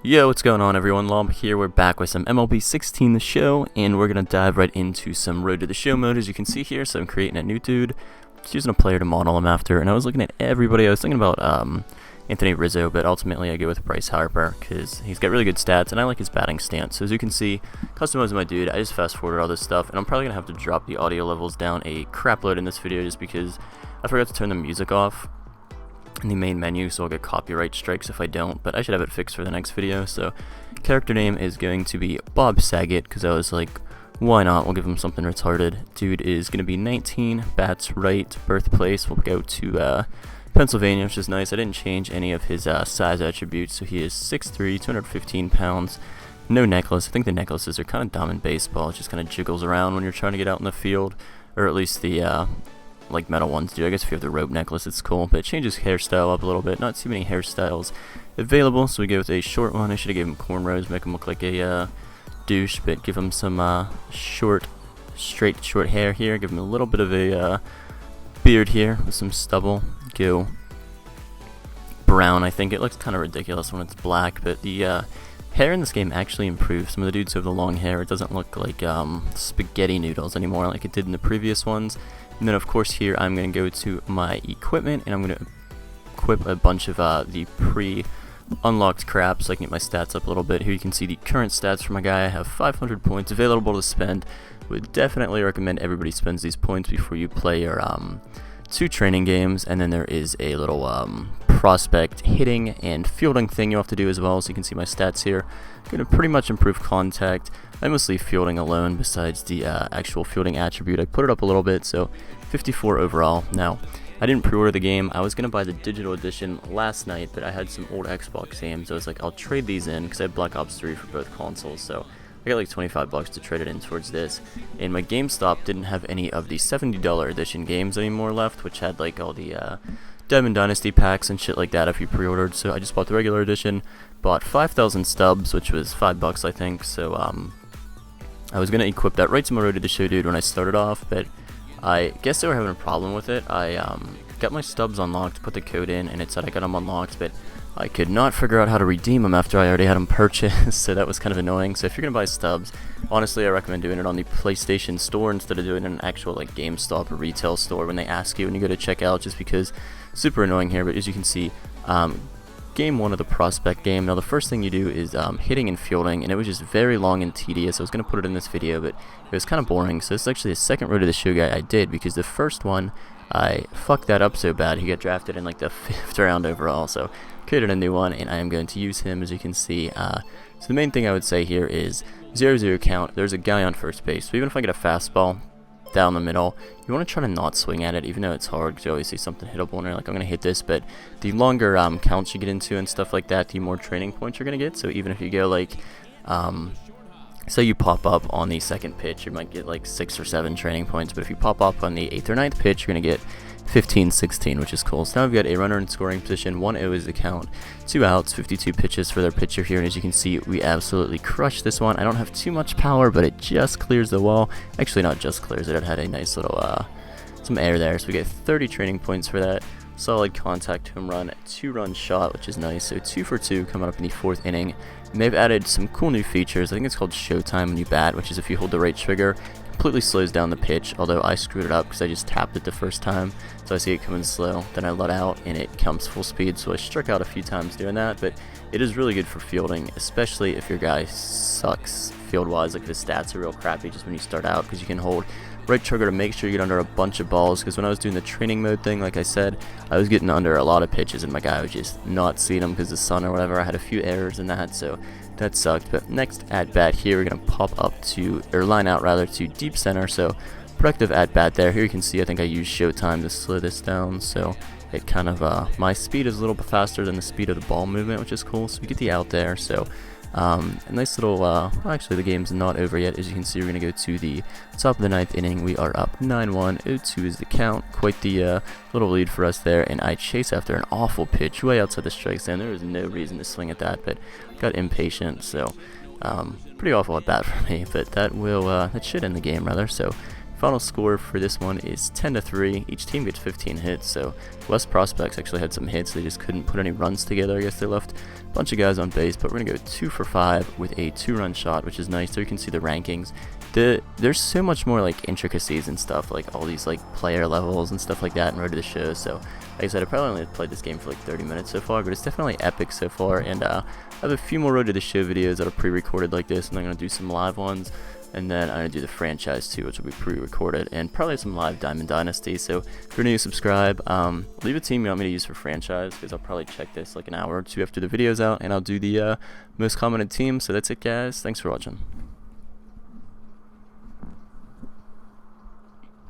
Yo, what's going on everyone? Lomb here. We're back with some MLB 16 the show, and we're going to dive right into some Road to the Show mode, as you can see here. So I'm creating a new dude, just using a player to model him after, and I was looking at everybody. I was thinking about Anthony Rizzo, but ultimately I go with Bryce Harper, because he's got really good stats, and I like his batting stance. So as you can see, customizing my dude, I just fast forwarded all this stuff, and I'm probably going to have to drop the audio levels down a crap load in this video, just because I forgot to turn the music off in the main menu, so I'll get copyright strikes if I don't, but I should have it fixed for the next video. So character name is going to be Bob Saget, because I was like, why not? We'll give him something retarded. Dude is going to be 19, bats right, birthplace, we'll go to Pennsylvania, which is nice. I didn't change any of his size attributes, so he is 6'3", 215 pounds, no necklace. I think the necklaces are kind of dumb in baseball. It just kind of jiggles around when you're trying to get out in the field, or at least the like metal ones do. I guess if you have the rope necklace, it's cool, but it changes hairstyle up a little bit. Not too many hairstyles available, so we go with a short one. I should have given him cornrows, make him look like a douche, but give him some short hair here. Give him a little bit of a beard here with some stubble. Go brown. I think it looks kind of ridiculous when it's black, but the hair in this game actually improves. Some of the dudes who have the long hair, it doesn't look like spaghetti noodles anymore like it did in the previous ones. And then of course here I'm going to go to my equipment, and I'm going to equip a bunch of the pre-unlocked crap so I can get my stats up a little bit. Here you can see the current stats for my guy. I have 500 points available to spend. Would definitely recommend everybody spends these points before you play your 2 training games. And then there is a little prospect hitting and fielding thing you have to do as well. So you can see my stats here. Going to pretty much improve contact. I mostly fielding alone besides the actual fielding attribute. I put it up a little bit, so 54 overall. Now, I didn't pre-order the game. I was going to buy the digital edition last night, but I had some old Xbox games. I was like, I'll trade these in, because I have Black Ops 3 for both consoles, so I got like 25 bucks to trade it in towards this. And my GameStop didn't have any of the $70 edition games anymore left, which had like all the Diamond Dynasty packs and shit like that if you pre-ordered. So I just bought the regular edition, bought 5,000 stubs, which was 5 bucks I think. So I was gonna equip that right to my Road to the Show dude when I started off, but I guess they were having a problem with it. I got my stubs unlocked, put the code in, and it said I got them unlocked, but I could not figure out how to redeem them after I already had them purchased, so that was kind of annoying. So if you're gonna buy stubs, honestly I recommend doing it on the PlayStation Store instead of doing it in an actual like GameStop or retail store when they ask you when you go to check out, just because super annoying here. But as you can see, game 1 of the prospect game. Now the first thing you do is hitting and fielding, and it was just very long and tedious. I was going to put it in this video, but it was kind of boring. So this is actually the second Road to the Show guy I did, because the first one I fucked that up so bad. He got drafted in like the 5th round overall, so created a new one, and I am going to use him, as you can see. So the main thing I would say here is 0-0 count. There's a guy on first base, so even if I get a fastball down the middle, you want to try to not swing at it, even though it's hard, because you always see something hittable and you're like, I'm going to hit this. But the longer counts you get into and stuff like that, the more training points you're going to get. So even if you go like, say you pop up on the second pitch, you might get like 6 or 7 training points, but if you pop up on the 8th or 9th pitch, you're going to get 15, 16, which is cool. So now we've got a runner in scoring position, 1-0 is the count, 2 outs, 52 pitches for their pitcher here, and as you can see, we absolutely crushed this one. I don't have too much power, but it just clears the wall. Actually, not just clears it, it had a nice little, some air there, so we get 30 training points for that. Solid contact home run, 2-run shot, which is nice, so 2 for 2 coming up in the 4th inning. And they've added some cool new features. I think it's called Showtime when you bat, which is if you hold the right trigger, completely slows down the pitch, although I screwed it up because I just tapped it the first time, so I see it coming slow, then I let out and it comes full speed, so I struck out a few times doing that. But it is really good for fielding, especially if your guy sucks field wise, like if his stats are real crappy just when you start out, because you can hold right trigger to make sure you get under a bunch of balls. Because when I was doing the training mode thing, like I said, I was getting under a lot of pitches and my guy was just not seeing them because of the sun or whatever. I had a few errors in that, so that sucked. But next at bat here, we're gonna pop up to, or line out rather, to deep center. So productive at bat there. Here you can see I think I used Showtime to slow this down, so it kind of my speed is a little bit faster than the speed of the ball movement, which is cool. So we get the out there. So a nice little, well, actually the game's not over yet. As you can see, we're going to go to the top of the 9th inning. We are up 9-1, 0-2 is the count. Quite the little lead for us there, and I chase after an awful pitch way outside the strike zone. There was no reason to swing at that, but got impatient, so pretty awful at bat for me, but that will, that should end the game rather. So Final score for this one is 10-3. Each team gets 15 hits, so West Prospects actually had some hits. They just couldn't put any runs together. I guess they left a bunch of guys on base, but we're going to go 2 for 5 with a 2-run shot, which is nice. There you can see the rankings. There's so much more like intricacies and stuff, like all these like player levels and stuff like that in Road to the Show. So like I said, I probably only played this game for like 30 minutes so far, but it's definitely epic so far. And I have a few more Road to the Show videos that are pre-recorded like this, and I'm going to do some live ones. And then I'm going to do the franchise too, which will be pre-recorded, and probably some live Diamond Dynasty. So if you're new, subscribe. Leave a team you want me to use for franchise, because I'll probably check this like an hour or two after the video's out, and I'll do the most commented team. So that's it, guys. Thanks for watching.